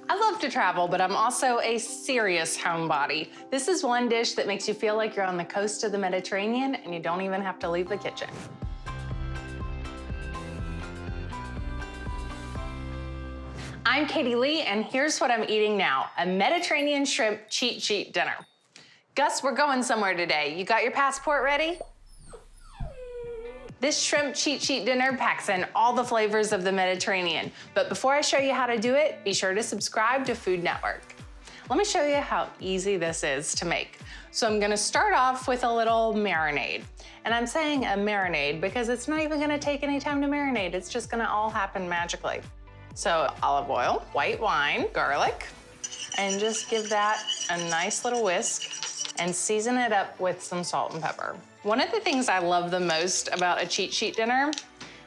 I love to travel, but I'm also a serious homebody. This is one dish that makes you feel like you're on the coast of the Mediterranean and you don't even have to leave the kitchen. I'm Katie Lee, and here's what I'm eating now, a Mediterranean shrimp cheat sheet dinner. Gus, we're going somewhere today. You got your passport ready? This shrimp cheat sheet dinner packs in all the flavors of the Mediterranean. But before I show you how to do it, be sure to subscribe to Food Network. Let me show you how easy this is to make. So I'm gonna start off with a little marinade. And I'm saying a marinade because it's not even gonna take any time to marinate. It's just gonna all happen magically. So olive oil, white wine, garlic, and just give that a nice little whisk and season it up with some salt and pepper. One of the things I love the most about a cheat sheet dinner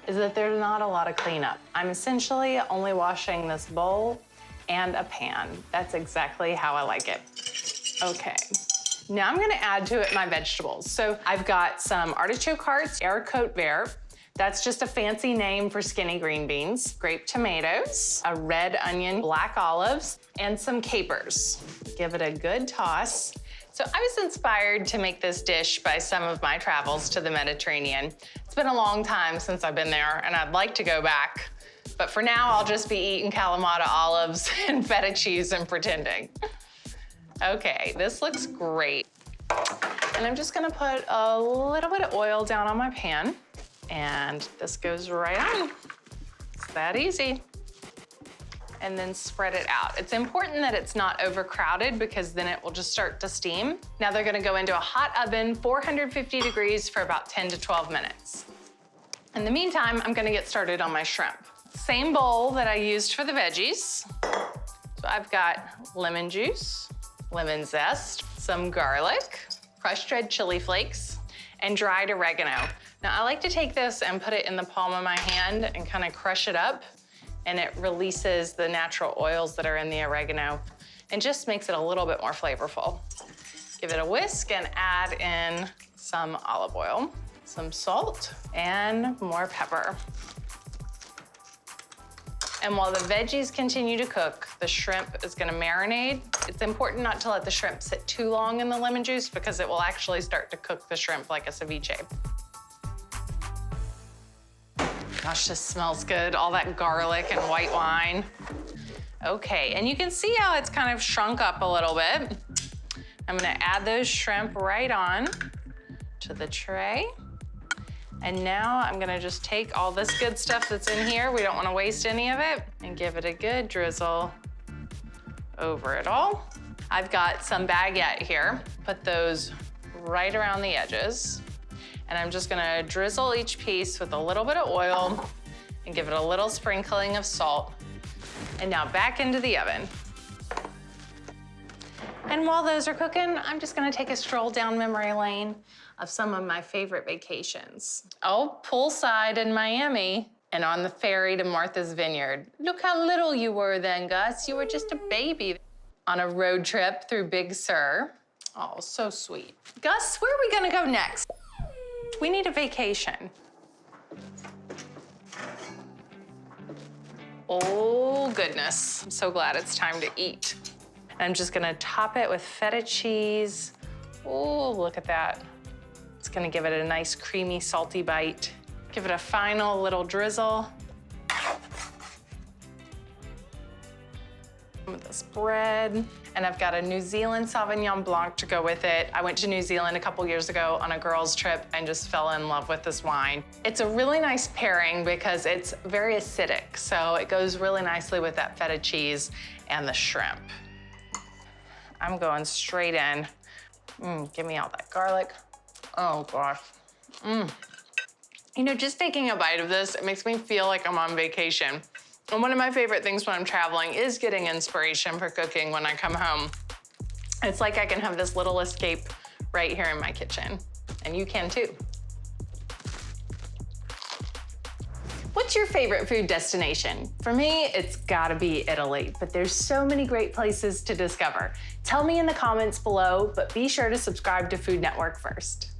is that there's not a lot of cleanup. I'm essentially only washing this bowl and a pan. That's exactly how I like it. Okay, now I'm gonna add to it my vegetables. So I've got some artichoke hearts, haricot vert. That's just a fancy name for skinny green beans, grape tomatoes, a red onion, black olives, and some capers. Give it a good toss. So I was inspired to make this dish by some of my travels to the Mediterranean. It's been a long time since I've been there, and I'd like to go back. But for now, I'll just be eating Kalamata olives and feta cheese and pretending. Okay, this looks great. And I'm just gonna put a little bit of oil down on my pan. And this goes right on. It's that easy. And then spread it out. It's important that it's not overcrowded because then it will just start to steam. Now they're gonna go into a hot oven, 450 degrees for about 10 to 12 minutes. In the meantime, I'm gonna get started on my shrimp. Same bowl that I used for the veggies. So I've got lemon juice, lemon zest, some garlic, crushed red chili flakes, and dried oregano. Now I like to take this and put it in the palm of my hand and kind of crush it up, and it releases the natural oils that are in the oregano and just makes it a little bit more flavorful. Give it a whisk and add in some olive oil, some salt, and more pepper. And while the veggies continue to cook, the shrimp is gonna marinate. It's important not to let the shrimp sit too long in the lemon juice because it will actually start to cook the shrimp like a ceviche. Gosh, this smells good. All that garlic and white wine. Okay, and you can see how it's kind of shrunk up a little bit. I'm gonna add those shrimp right on to the tray. And now I'm gonna just take all this good stuff that's in here, we don't wanna waste any of it, and give it a good drizzle over it all. I've got some baguette here. Put those right around the edges. And I'm just gonna drizzle each piece with a little bit of oil and give it a little sprinkling of salt. And now back into the oven. And while those are cooking, I'm just gonna take a stroll down memory lane of some of my favorite vacations. Oh, poolside in Miami and on the ferry to Martha's Vineyard. Look how little you were then, Gus. You were just a baby. On a road trip through Big Sur. Oh, so sweet. Gus, where are we gonna go next? We need a vacation. Oh, goodness. I'm so glad it's time to eat. I'm just gonna top it with feta cheese. Oh, look at that. It's gonna give it a nice creamy, salty bite. Give it a final little drizzle. With this bread. And I've got a New Zealand Sauvignon Blanc to go with it. I went to New Zealand a couple years ago on a girls' trip and just fell in love with this wine. It's a really nice pairing because it's very acidic, so it goes really nicely with that feta cheese and the shrimp. I'm going straight in. Give me all that garlic. Oh gosh. You know, just taking a bite of this, it makes me feel like I'm on vacation. And one of my favorite things when I'm traveling is getting inspiration for cooking when I come home. It's like I can have this little escape right here in my kitchen, and you can too. What's your favorite food destination? For me, it's gotta be Italy, but there's so many great places to discover. Tell me in the comments below, but be sure to subscribe to Food Network first.